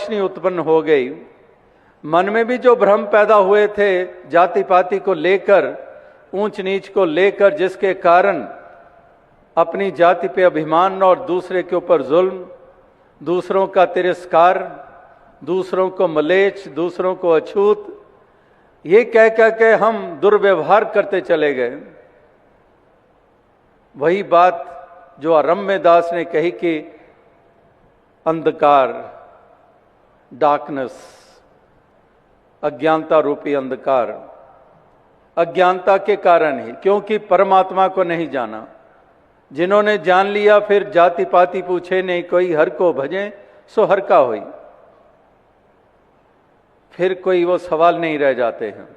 रोशनी उत्पन्न हो गई। मन में भी जो भ्रम पैदा हुए थे जाति पाति को लेकर, ऊंच नीच को लेकर, जिसके कारण अपनी जाति पे अभिमान और दूसरे के ऊपर जुल्म, दूसरों का तिरस्कार, दूसरों को मलेच्छ, दूसरों को अछूत, ये कह कह के हम दुर्व्यवहार करते चले गए। वही बात जो अरम्य दास ने कही कि अंधकार, डार्कनेस, अज्ञानता रूपी अंधकार, अज्ञानता के कारण ही, क्योंकि परमात्मा को नहीं जाना। जिन्होंने जान लिया फिर जाति पाति पूछे नहीं कोई, हर को भजे सो हर का होई, फिर कोई वो सवाल नहीं रह जाते हैं।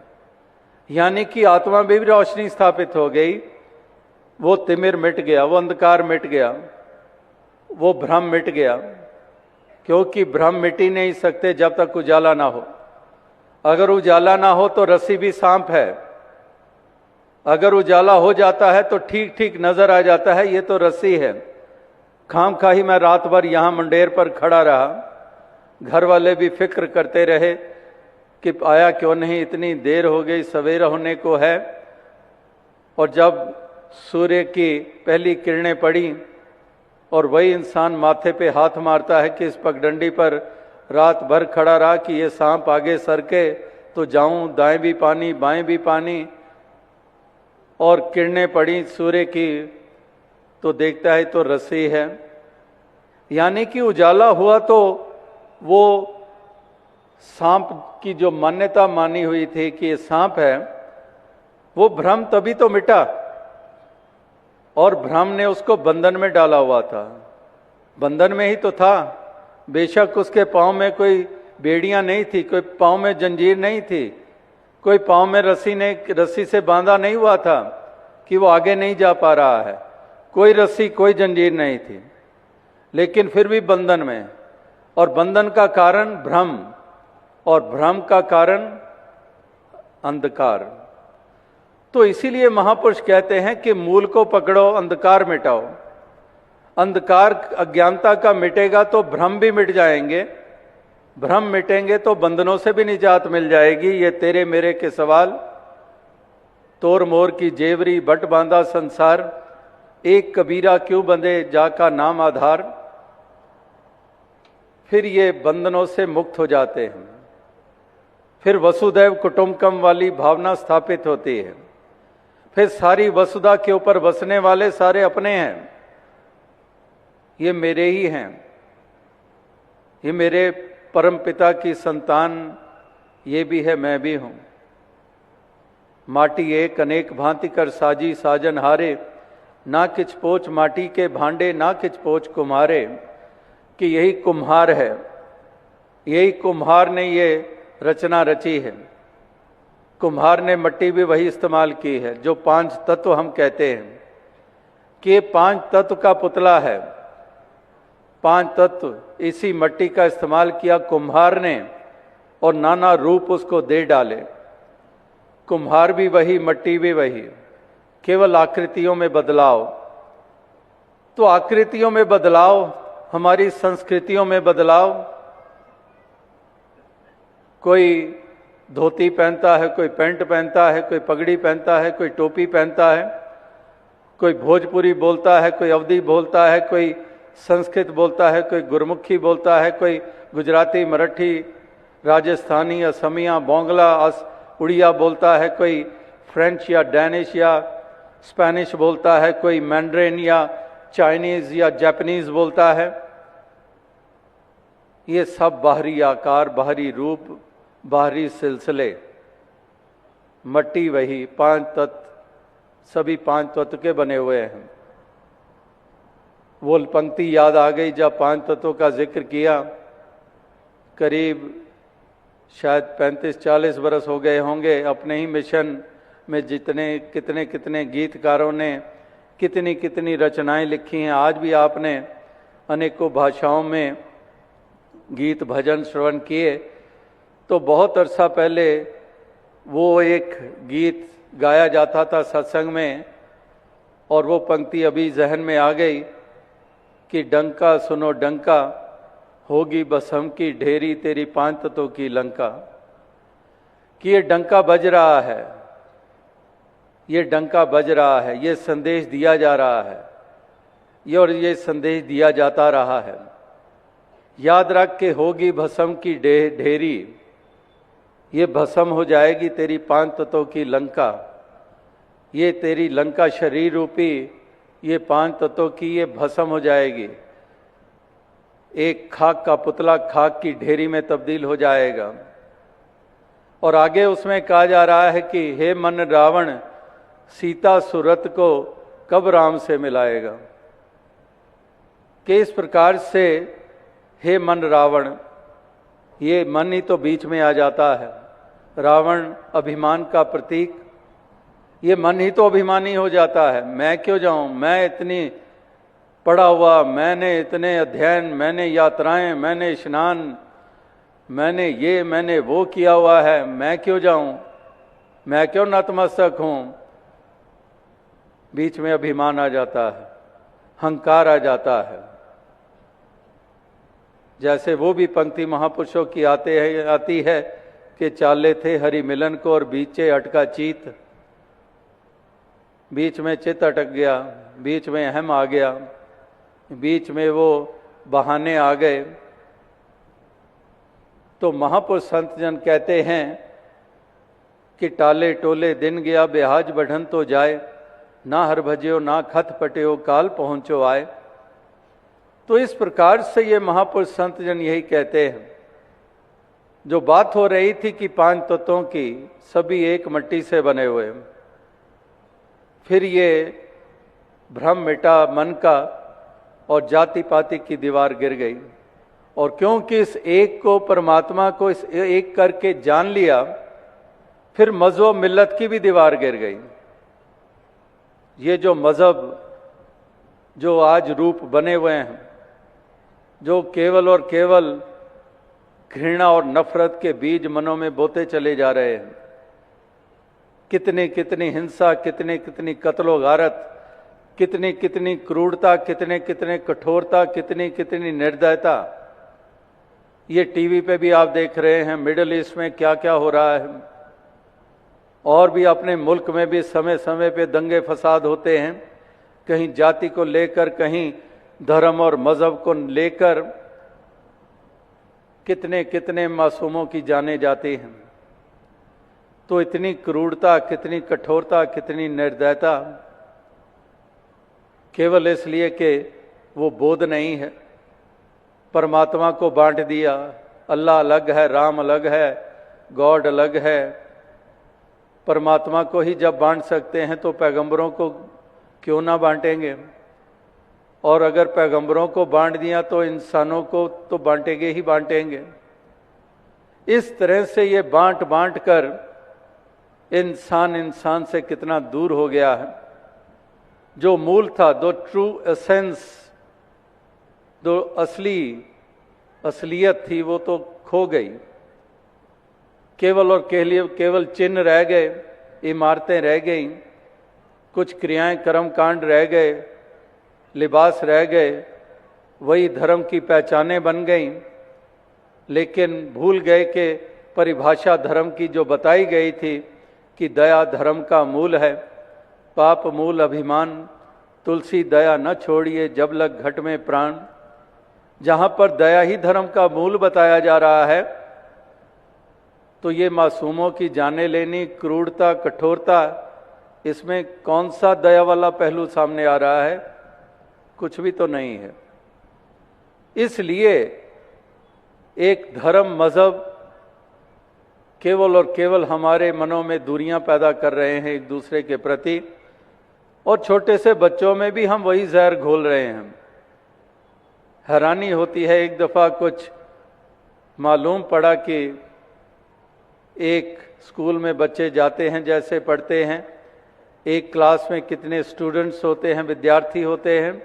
यानी कि आत्मा में भी रोशनी स्थापित हो गई, वो तिमिर मिट गया, वो अंधकार मिट गया, वो भ्रम मिट गया। क्योंकि भ्रम मिट ही नहीं सकते जब तक उजाला ना हो। अगर उजाला ना हो तो रस्सी भी सांप है, अगर उजाला हो जाता है तो ठीक ठीक नजर आ जाता है ये तो रस्सी है। खामखाही मैं रात भर यहां मुंडेर पर खड़ा रहा, घर वाले भी फिक्र करते रहे कि आया क्यों नहीं, इतनी देर हो गई, सवेरा होने को है। और जब सूर्य की पहली किरणें पड़ी और वही इंसान माथे पे हाथ मारता है कि इस पगडंडी पर रात भर खड़ा रहा कि ये सांप आगे सरके तो जाऊं, दाएं भी पानी बाएं भी पानी, और किरणें पड़ी सूर्य की तो देखता है तो रस्सी है। यानी कि उजाला हुआ तो वो सांप की जो मान्यता मानी हुई थी कि ये सांप है, वो भ्रम तभी तो मिटा। और भ्रम ने उसको बंधन में डाला हुआ था, बंधन में ही तो था। बेशक उसके पांव में कोई बेड़ियां नहीं थी, कोई पांव में जंजीर नहीं थी, कोई पांव में रस्सी से बांधा नहीं हुआ था कि वो आगे नहीं जा पा रहा है, कोई रस्सी कोई जंजीर नहीं थी, लेकिन फिर भी बंधन में। और बंधन का कारण भ्रम, और भ्रम का कारण अंधकार। तो इसीलिए महापुरुष कहते हैं कि मूल को पकड़ो, अंधकार मिटाओ। अंधकार अज्ञानता का मिटेगा तो भ्रम भी मिट जाएंगे, भ्रम मिटेंगे तो बंधनों से भी निजात मिल जाएगी। ये तेरे मेरे के सवाल, तोर मोर की जेवरी, बट बांधा संसार, एक कबीरा क्यों बंधे जाका नाम आधार। फिर ये बंधनों से मुक्त हो जाते हैं, फिर वसुदैव कुटुंबकम वाली भावना स्थापित होती है, फिर सारी वसुधा के ऊपर बसने वाले सारे अपने हैं, ये मेरे ही हैं, ये मेरे परम पिता की संतान, ये भी है मैं भी हूं। माटी एक अनेक भांति कर साजी साजन हारे, ना किच पोच माटी के भांडे ना किच पोच कुम्हारे। कि यही कुम्हार है, यही कुम्हार ने ये रचना रची है। कुम्हार ने मिट्टी भी वही इस्तेमाल की है जो पांच तत्व हम कहते हैं कि ये पांच तत्व का पुतला है। पांच तत्व इसी मिट्टी का इस्तेमाल किया कुम्हार ने और नाना रूप उसको दे डाले। कुम्हार भी वही, मिट्टी भी वही, केवल आकृतियों में बदलाव। तो आकृतियों में बदलाव, हमारी संस्कृतियों में बदलाव। कोई धोती पहनता है, कोई पैंट पहनता है, कोई पगड़ी पहनता है, कोई टोपी पहनता है, कोई भोजपुरी बोलता है, कोई अवधी बोलता है, कोई संस्कृत बोलता है, कोई गुरमुखी बोलता है, कोई गुजराती, मराठी, राजस्थानी, असमिया, बोंगला, उड़िया बोलता है, कोई फ्रेंच या डैनिश या स्पेनिश बोलता है, कोई मैंड्रिन या चाइनीज या जापानीज बोलता है। ये सब बाहरी आकार, बाहरी रूप, बाहरी सिलसिले, मट्टी वही, पांच तत्व, सभी पांच तत्व के बने हुए हैं। वो पंक्ति याद आ गई जब पांच तत्वों का जिक्र किया। करीब शायद 35-40 बरस हो गए होंगे अपने ही मिशन में, जितने कितने कितने गीतकारों ने कितनी कितनी रचनाएं लिखी हैं। आज भी आपने अनेकों भाषाओं में गीत भजन श्रवण किए। तो बहुत अरसा पहले वो एक गीत गाया जाता था सत्संग में, और वो पंक्ति अभी जहन में आ गई कि डंका सुनो डंका, होगी भस्म की ढेरी तेरी पांच तत्वों की लंका। कि ये डंका बज रहा है, ये डंका बज रहा है, ये संदेश दिया जा रहा है, ये संदेश दिया जाता रहा है। याद रख के होगी भस्म की ढेरी, ये भस्म हो जाएगी तेरी पांच तत्वों की लंका। ये तेरी लंका शरीर रूपी ये पांच तत्वों की ये भस्म हो जाएगी। एक खाक का पुतला खाक की ढेरी में तब्दील हो जाएगा। और आगे उसमें कहा जा रहा है कि हे मन रावण, सीता सूरत को कब राम से मिलाएगा। कि इस प्रकार से हे मन रावण, ये मन ही तो बीच में आ जाता है। रावण अभिमान का प्रतीक, ये मन ही तो अभिमानी हो जाता है। मैं क्यों जाऊं, मैं इतनी पढ़ा हुआ, मैंने इतने अध्ययन, मैंने यात्राएं, मैंने स्नान, मैंने ये मैंने वो किया हुआ है, मैं क्यों जाऊं, मैं क्यों नतमस्तक हूं। बीच में अभिमान आ जाता है, हंकार आ जाता है। जैसे वो भी पंक्ति महापुरुषों की आती है कि चाले थे हरि मिलन को और बीचे अटका चीत। बीच में चित अटक गया, बीच में अहम आ गया, बीच में वो बहाने आ गए। तो महापुरुष संत जन कहते हैं कि टाले टोले दिन गया बेहाज बढ़न तो जाए, ना हर भज्यो ना खत पट्यो काल पहुंचो आए। तो इस प्रकार से ये महापुरुष संत जन यही कहते हैं। जो बात हो रही थी कि पांच तत्वों की, सभी एक मिट्टी से बने हुए, फिर ये भ्रम मिटा मन का और जाति पाति की दीवार गिर गई। और क्योंकि इस एक को, परमात्मा को इस एक करके जान लिया, फिर मजहब मिल्लत की भी दीवार गिर गई। ये जो मजहब जो आज रूप बने हुए हैं, जो केवल और केवल घृणा और नफरत के बीज मनों में बोते चले जा रहे हैं। कितनी कितनी हिंसा, कितनी कितनी कत्लो गारत, कितनी कितनी क्रूरता, कितने कितने कठोरता, कितनी कितनी निर्दयता। ये टीवी पे भी आप देख रहे हैं, मिडिल ईस्ट में क्या क्या हो रहा है। और भी अपने मुल्क में भी समय समय पे दंगे फसाद होते हैं, कहीं जाति को लेकर, कहीं धर्म और मजहब को लेकर। कितने कितने मासूमों की जाने जाती हैं। तो इतनी क्रूरता, कितनी कठोरता, कितनी निर्दयता, केवल इसलिए कि वो बोध नहीं है। परमात्मा को बांट दिया, अल्लाह अलग है, राम अलग है, गॉड अलग है। परमात्मा को ही जब बांट सकते हैं तो पैगंबरों को क्यों ना बांटेंगे। और अगर पैगंबरों को बांट दिया तो इंसानों को तो बांटेंगे ही बांटेंगे। इस तरह से ये बांट बांट कर इंसान इंसान से कितना दूर हो गया है। जो मूल था, दो ट्रू एसेंस, जो असलियत थी, वो तो खो गई। केवल और केवल चिन्ह रह गए, इमारतें रह गई, कुछ क्रियाएं कर्म कांड रह गए, लिबास रह गए, वही धर्म की पहचानें बन गईं। लेकिन भूल गए कि परिभाषा धर्म की जो बताई गई थी कि दया धर्म का मूल है, पाप मूल अभिमान, तुलसी दया न छोड़िए जब लग घट में प्राण। जहां पर दया ही धर्म का मूल बताया जा रहा है, तो ये मासूमों की जाने लेनी, क्रूरता, कठोरता, इसमें कौन सा दया वाला पहलू सामने आ रहा है? कुछ भी तो नहीं है। इसलिए एक धर्म, मजहब केवल और केवल हमारे मनों में दूरियां पैदा कर रहे हैं एक दूसरे के प्रति, और छोटे से बच्चों में भी हम वही जहर घोल रहे हैं। हैरानी होती है, एक दफा कुछ मालूम पड़ा कि एक स्कूल में बच्चे जाते हैं, जैसे पढ़ते हैं, एक क्लास में कितने स्टूडेंट्स होते हैं, विद्यार्थी होते हैं।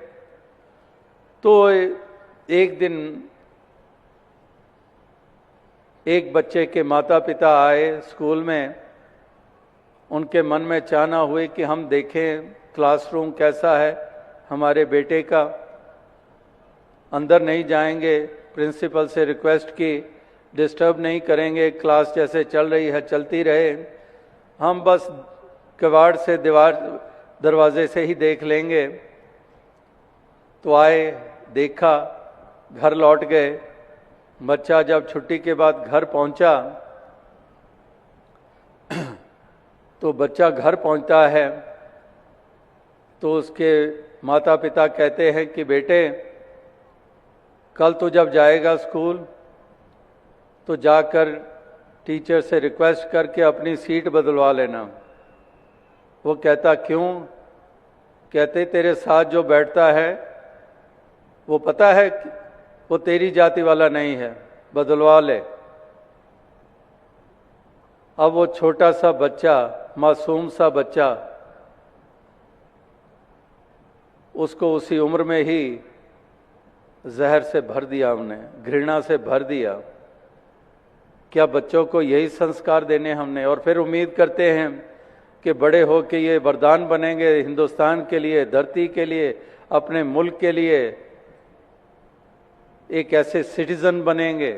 तो एक दिन एक बच्चे के माता पिता आए स्कूल में। उनके मन में चाहना हुई कि हम देखें क्लासरूम कैसा है हमारे बेटे का। अंदर नहीं जाएंगे, प्रिंसिपल से रिक्वेस्ट की, डिस्टर्ब नहीं करेंगे, क्लास जैसे चल रही है चलती रहे, हम बस कबाड़ से दरवाजे से ही देख लेंगे। तो आए, देखा, घर लौट गए। बच्चा जब छुट्टी के बाद घर पहुंचा तो बच्चा घर पहुंचता है तो उसके माता पिता कहते हैं कि बेटे कल तो जब जाएगा स्कूल तो जाकर टीचर से रिक्वेस्ट करके अपनी सीट बदलवा लेना। वो कहता क्यों? कहते तेरे साथ जो बैठता है वो पता है वो तेरी जाति वाला नहीं है, बदलवा ले। अब वो छोटा सा बच्चा, मासूम सा बच्चा, उसको उसी उम्र में ही जहर से भर दिया हमने, घृणा से भर दिया। क्या बच्चों को यही संस्कार देने हमने? और फिर उम्मीद करते हैं कि बड़े हो के ये वरदान बनेंगे हिंदुस्तान के लिए, धरती के लिए, अपने मुल्क के लिए, एक ऐसे सिटीजन बनेंगे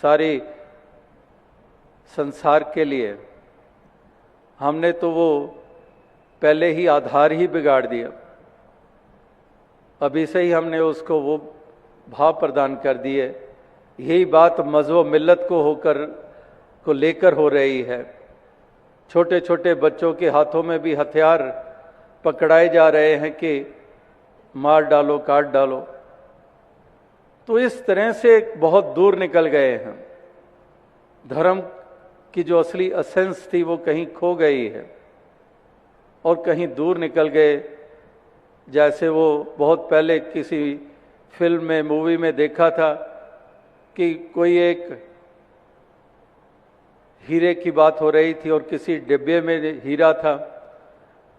सारी संसार के लिए। हमने तो वो पहले ही आधार ही बिगाड़ दिया। अभी से ही हमने उसको वो भाव प्रदान कर दिए। यही बात मज़हब मिल्लत को लेकर हो रही है। छोटे छोटे बच्चों के हाथों में भी हथियार पकड़ाए जा रहे हैं कि मार डालो, काट डालो। तो इस तरह से बहुत दूर निकल गए हैं। धर्म की जो असली एसेंस थी वो कहीं खो गई है और कहीं दूर निकल गए। जैसे वो बहुत पहले किसी फिल्म में, मूवी में देखा था कि कोई एक हीरे की बात हो रही थी और किसी डिब्बे में हीरा था।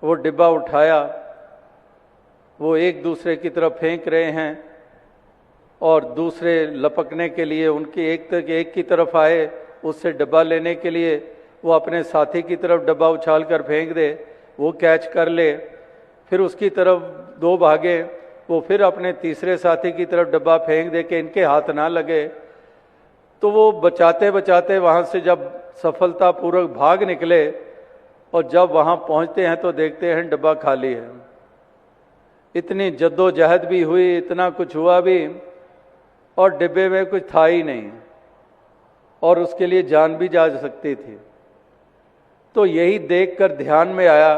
वो डिब्बा उठाया, वो एक दूसरे की तरफ फेंक रहे हैं और दूसरे लपकने के लिए उनके एक की तरफ आए, उससे डब्बा लेने के लिए वो अपने साथी की तरफ डब्बा उछाल कर फेंक दे, वो कैच कर ले, फिर उसकी तरफ दो भागे, वो फिर अपने तीसरे साथी की तरफ डब्बा फेंक दे कि इनके हाथ ना लगे। तो वो बचाते बचाते वहाँ से जब सफलतापूर्वक भाग निकले और जब वहाँ पहुँचते हैं तो देखते हैं डब्बा खाली है। इतनी जद्दोजहद भी हुई, इतना कुछ हुआ भी, और डिब्बे में कुछ था ही नहीं और उसके लिए जान भी जा सकती थी। तो यही देखकर ध्यान में आया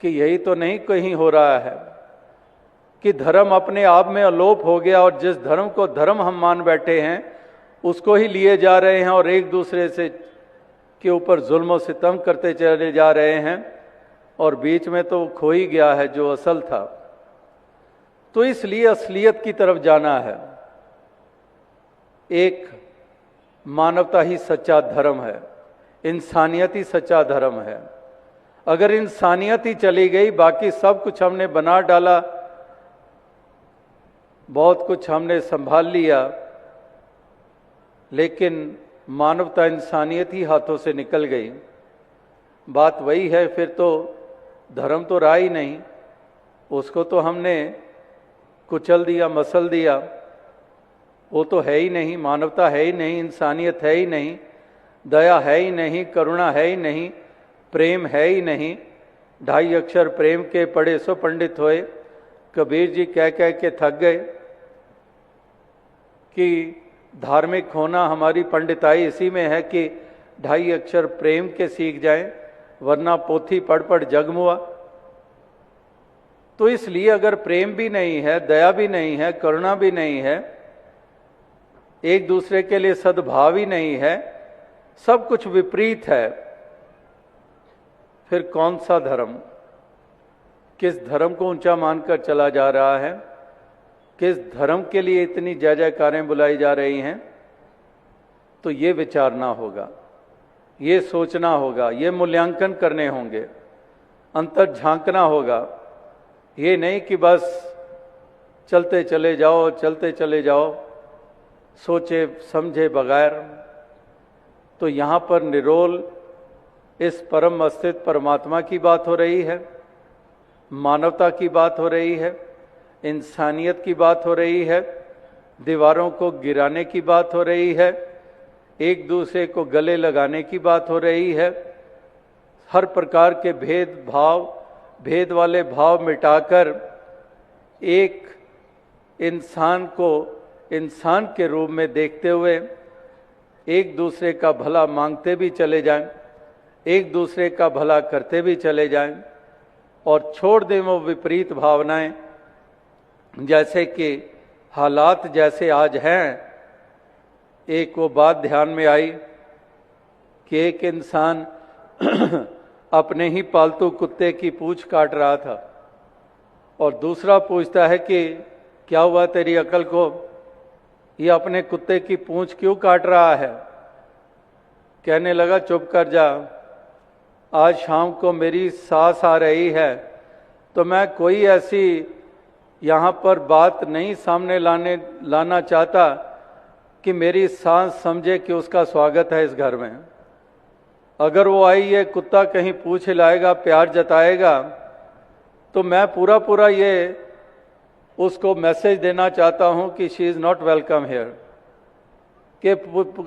कि यही तो नहीं कहीं हो रहा है कि धर्म अपने आप में अलोप हो गया और जिस धर्म को धर्म हम मान बैठे हैं उसको ही लिए जा रहे हैं और एक दूसरे से के ऊपर जुल्म और सितम करते चले जा रहे हैं और बीच में तो खो ही गया है जो असल था। तो इसलिए असलियत की तरफ जाना है। एक मानवता ही सच्चा धर्म है, इंसानियत ही सच्चा धर्म है। अगर इंसानियत ही चली गई, बाकी सब कुछ हमने बना डाला, बहुत कुछ हमने संभाल लिया, लेकिन मानवता, इंसानियत ही हाथों से निकल गई। बात वही है, फिर तो धर्म तो रहा ही नहीं, उसको तो हमने कुचल दिया, मसल दिया। वो तो है ही नहीं, मानवता है ही नहीं, इंसानियत है ही नहीं, दया है ही नहीं, करुणा है ही नहीं, प्रेम है ही नहीं। 2.5 अक्षर प्रेम के पढ़े सो पंडित होए, कबीर जी कह कह के थक गए कि धार्मिक होना, हमारी पंडिताई इसी में है कि 2.5 अक्षर प्रेम के सीख जाएं, वरना पोथी पढ़ पढ़ जगमुआ। तो इसलिए अगर प्रेम भी नहीं है, दया भी नहीं है, करुणा भी नहीं है, एक दूसरे के लिए सद्भाव ही नहीं है, सब कुछ विपरीत है, फिर कौन सा धर्म? किस धर्म को ऊंचा मानकर चला जा रहा है? किस धर्म के लिए इतनी जय जयकारें बुलाई जा रही हैं? तो ये विचारना होगा, ये सोचना होगा, ये मूल्यांकन करने होंगे, अंतर झांकना होगा। ये नहीं कि बस चलते चले जाओ, चलते चले जाओ, सोचे समझे बगैर। तो यहाँ पर निरोल इस परम अस्तित्व परमात्मा की बात हो रही है, मानवता की बात हो रही है, इंसानियत की बात हो रही है, दीवारों को गिराने की बात हो रही है, एक दूसरे को गले लगाने की बात हो रही है। हर प्रकार के भेद वाले भाव मिटाकर एक इंसान को इंसान के रूप में देखते हुए एक दूसरे का भला मांगते भी चले जाएं, एक दूसरे का भला करते भी चले जाएं और छोड़ दें वो विपरीत भावनाएं। जैसे कि हालात जैसे आज हैं, एक वो बात ध्यान में आई कि एक इंसान अपने ही पालतू कुत्ते की पूंछ काट रहा था और दूसरा पूछता है कि क्या हुआ तेरी अकल को, ये अपने कुत्ते की पूंछ क्यों काट रहा है? कहने लगा चुप कर जा, आज शाम को मेरी सास आ रही है तो मैं कोई ऐसी यहाँ पर बात नहीं सामने लाना चाहता कि मेरी सास समझे कि उसका स्वागत है इस घर में। अगर वो आई ये कुत्ता कहीं पूछ हिलाएगा, प्यार जताएगा, तो मैं पूरा ये उसको मैसेज देना चाहता हूं कि she is not welcome here, कि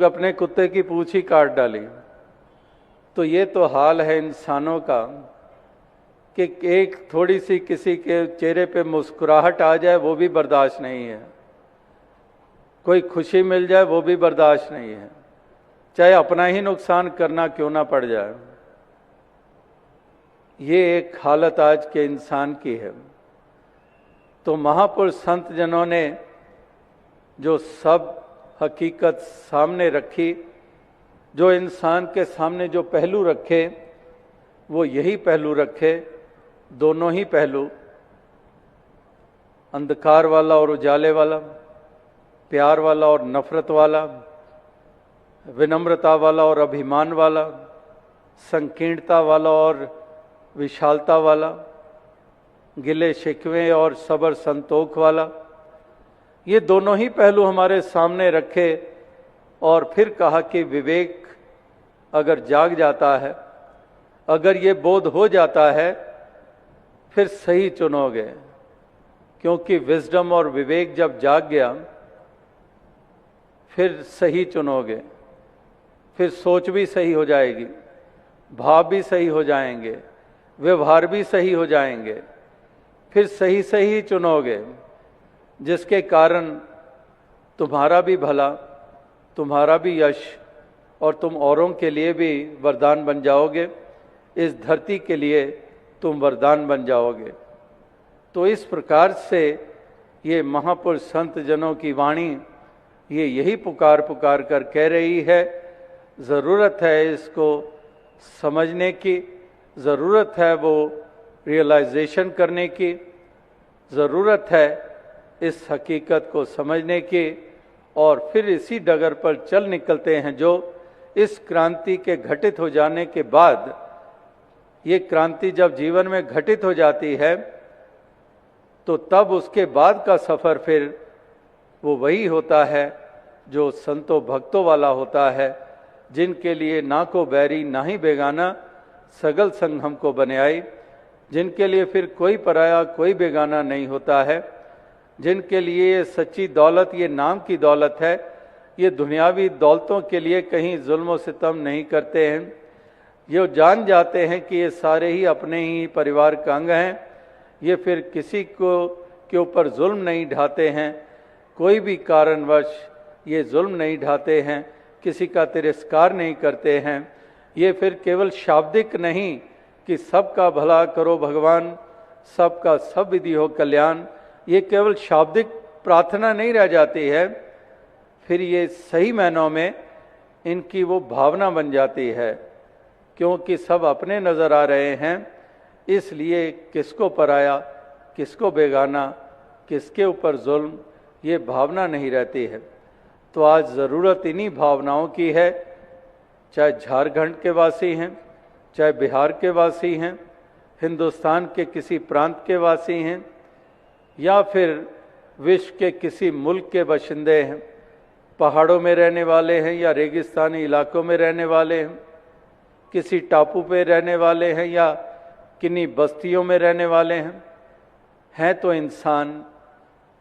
अपने कुत्ते की पूंछ ही काट डाली। तो ये तो हाल है इंसानों का कि एक थोड़ी सी किसी के चेहरे पे मुस्कुराहट आ जाए वो भी बर्दाश्त नहीं है, कोई खुशी मिल जाए वो भी बर्दाश्त नहीं है, चाहे अपना ही नुकसान करना क्यों ना पड़ जाए। ये एक हालत आज के इंसान की है। तो महापुरुष संत जनों ने जो सब हकीकत सामने रखी, जो इंसान के सामने जो पहलू रखे, वो यही पहलू रखे, दोनों ही पहलू, अंधकार वाला और उजाले वाला, प्यार वाला और नफरत वाला, विनम्रता वाला और अभिमान वाला, संकीर्णता वाला और विशालता वाला, गिले शिकवे और सबर संतोख वाला, ये दोनों ही पहलू हमारे सामने रखे और फिर कहा कि विवेक अगर जाग जाता है, अगर ये बोध हो जाता है, फिर सही चुनोगे। क्योंकि विजडम और विवेक जब जाग गया फिर सही चुनोगे, फिर सोच भी सही हो जाएगी, भाव भी सही हो जाएंगे, व्यवहार भी सही हो जाएंगे, फिर सही चुनोगे, जिसके कारण तुम्हारा भी भला, तुम्हारा भी यश और तुम औरों के लिए भी वरदान बन जाओगे, इस धरती के लिए तुम वरदान बन जाओगे। तो इस प्रकार से ये महापुरुष संत जनों की वाणी ये यही पुकार कर कह रही है, ज़रूरत है इसको समझने की, ज़रूरत है वो रियलाइजेशन करने की, ज़रूरत है इस हकीकत को समझने की और फिर इसी डगर पर चल निकलते हैं जो इस क्रांति के घटित हो जाने के बाद, ये क्रांति जब जीवन में घटित हो जाती है तो तब उसके बाद का सफ़र फिर वो वही होता है जो संतों भक्तों वाला होता है, जिनके लिए ना को बैरी ना ही बेगाना सगल संग हमको बनाई, जिनके लिए फिर कोई पराया कोई बेगाना नहीं होता है, जिनके लिए ये सच्ची दौलत ये नाम की दौलत है, ये दुनियावी दौलतों के लिए कहीं जुल्म सितम नहीं करते हैं, ये जान जाते हैं कि ये सारे ही अपने ही परिवार का अंग हैं, ये फिर किसी को के ऊपर जुल्म नहीं ढाते हैं, कोई भी कारणवश ये जुल्म नहीं ढाते हैं, किसी का तिरस्कार नहीं करते हैं। ये फिर केवल शाब्दिक नहीं कि सबका भला करो भगवान, सबका सब विधि हो कल्याण, ये केवल शाब्दिक प्रार्थना नहीं रह जाती है, फिर ये सही मायनों में इनकी वो भावना बन जाती है। क्योंकि सब अपने नज़र आ रहे हैं, इसलिए किसको पराया किसको बेगाना, किसके ऊपर जुल्म, ये भावना नहीं रहती है। तो आज ज़रूरत इन्हीं भावनाओं की है, चाहे झारखंड के वासी हैं, चाहे बिहार के वासी हैं, हिंदुस्तान के किसी प्रांत के वासी हैं, या फिर विश्व के किसी मुल्क के बाशिंदे हैं, पहाड़ों में रहने वाले हैं या रेगिस्तानी इलाकों में रहने वाले हैं, किसी टापू पे रहने वाले हैं या किन्हीं बस्तियों में रहने वाले हैं तो इंसान,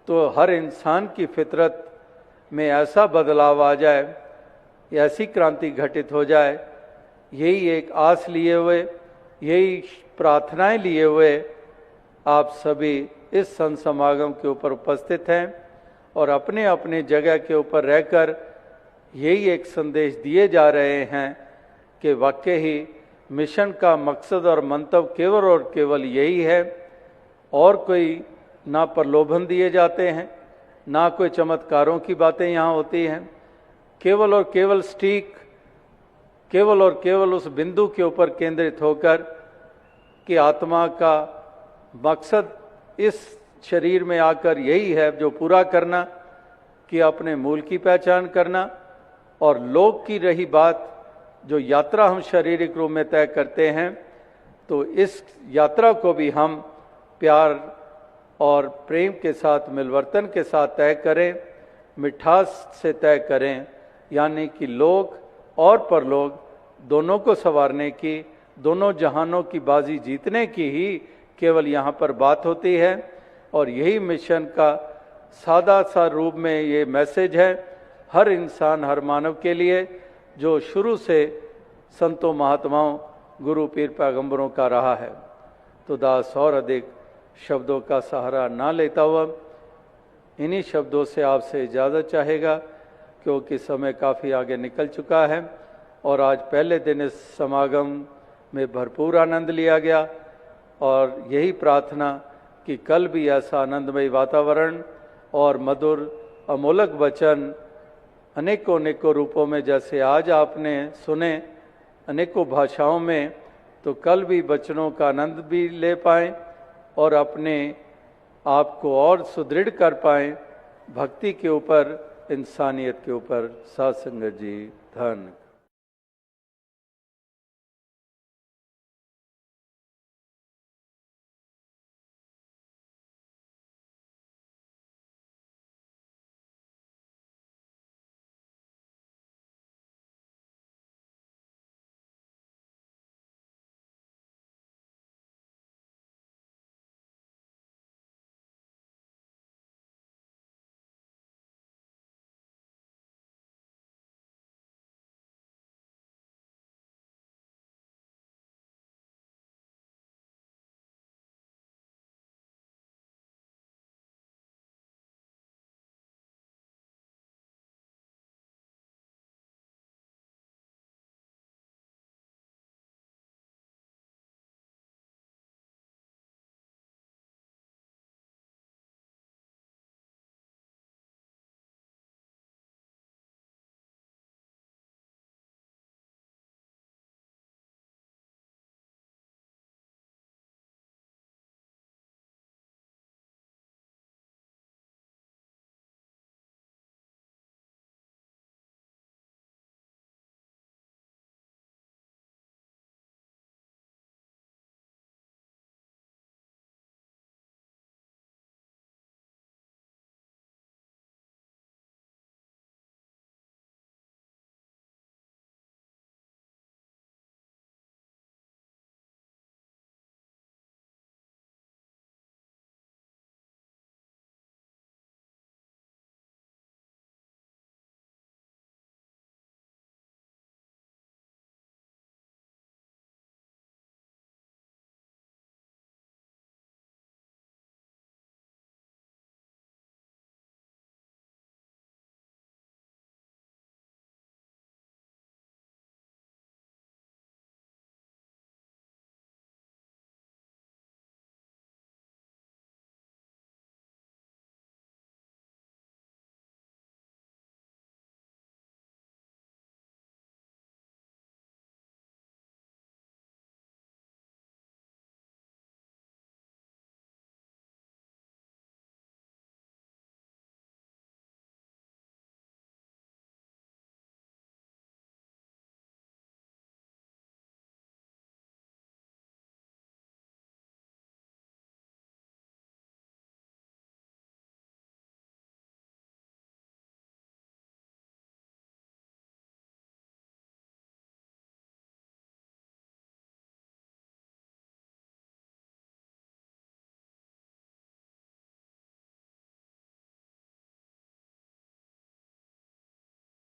तो हर इंसान की फितरत में ऐसा बदलाव आ जाए, ऐसी क्रांति घटित हो जाए, यही एक आस लिए हुए, यही प्रार्थनाएं लिए हुए आप सभी इस संत समागम के ऊपर उपस्थित हैं और अपने अपने जगह के ऊपर रहकर यही एक संदेश दिए जा रहे हैं कि वाकई ही मिशन का मकसद और मंतव्य केवल और केवल यही है, और कोई ना प्रलोभन दिए जाते हैं, ना कोई चमत्कारों की बातें यहाँ होती हैं। केवल और केवल स्टीक, केवल और केवल उस बिंदु के ऊपर केंद्रित होकर कि आत्मा का मकसद इस शरीर में आकर यही है जो पूरा करना, कि अपने मूल की पहचान करना, और लोक की रही बात जो यात्रा हम शारीरिक रूप में तय करते हैं, तो इस यात्रा को भी हम प्यार और प्रेम के साथ, मिलवर्तन के साथ तय करें, मिठास से तय करें, यानी कि लोक और परलोक दोनों को संवारने की, दोनों जहानों की बाजी जीतने की ही केवल यहाँ पर बात होती है। और यही मिशन का सादा सा रूप में ये मैसेज है हर इंसान, हर मानव के लिए, जो शुरू से संतों, महात्माओं, गुरु, पीर, पैगंबरों का रहा है। तो दास और अधिक शब्दों का सहारा ना लेता हुआ इन्हीं शब्दों से आपसे इजाज़त चाहेगा, क्योंकि समय काफ़ी आगे निकल चुका है और आज पहले दिन इस समागम में भरपूर आनंद लिया गया, और यही प्रार्थना कि कल भी ऐसा आनंदमय वातावरण और मधुर अमोलक वचन अनेकों अनेकों रूपों में जैसे आज आपने सुने अनेकों भाषाओं में, तो कल भी वचनों का आनंद भी ले पाएँ और अपने आप को और सुदृढ़ कर पाएँ भक्ति के ऊपर, इंसानियत के ऊपर। साथ संगत जी, धन्य।